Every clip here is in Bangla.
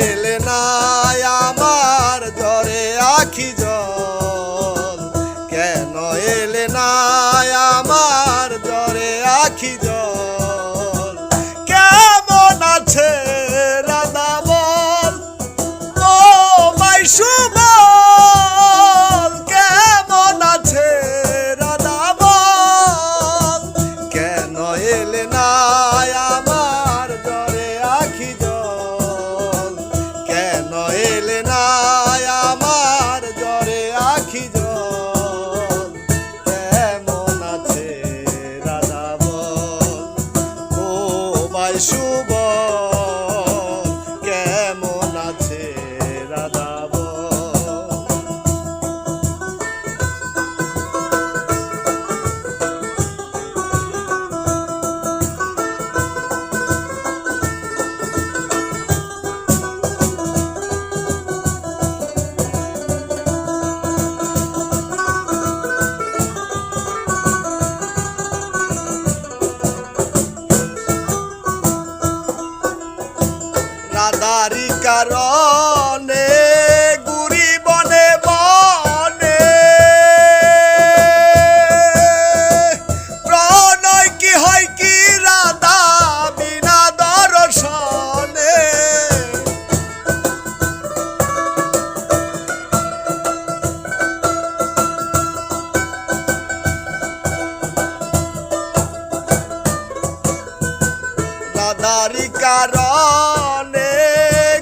এলে না আমার ঝরে আখি জল, কেন এলে না আমার ঝরে আখি জল। কেমন আছে রাধা বল ও মাইশু বল, কেমন আছে রাধা বল, কেন এলে না আমার ঝরে আখি জল, কেন এলে না আমার ঝরে আখি জল। কেমন আছে রাধা বল ও মাইশু বল, কেমন আছে রাধা বল। রাধারি কারণে গুরি বনে বনে, প্রণয় কি হয় কি রাধা বিনা দর্শনে। রাধারি কারণে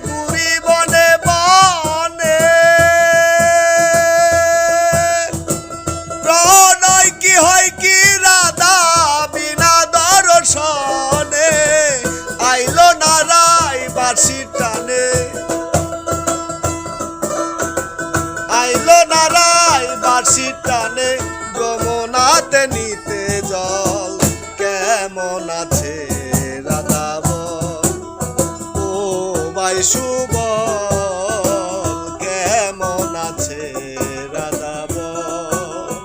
গুরি বনে বনে, প্রণয় কি হয় কি রাধা বিনা দর্শনে। আইলো না রাই বাঁশি টানে, আইলো না রাই বাঁশি টানে, যমুনাতে নিতে জল। কেমন আছে রাধা বল ও মাইশু বল, কেমন আছে রাধা বল,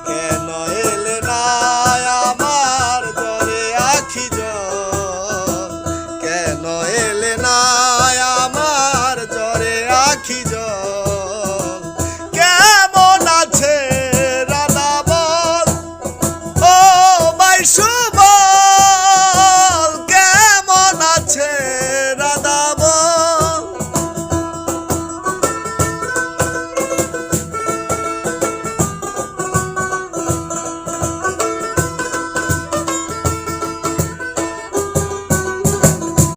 কেন এলে না আমার ঝরে আখি জল, কেন এলে না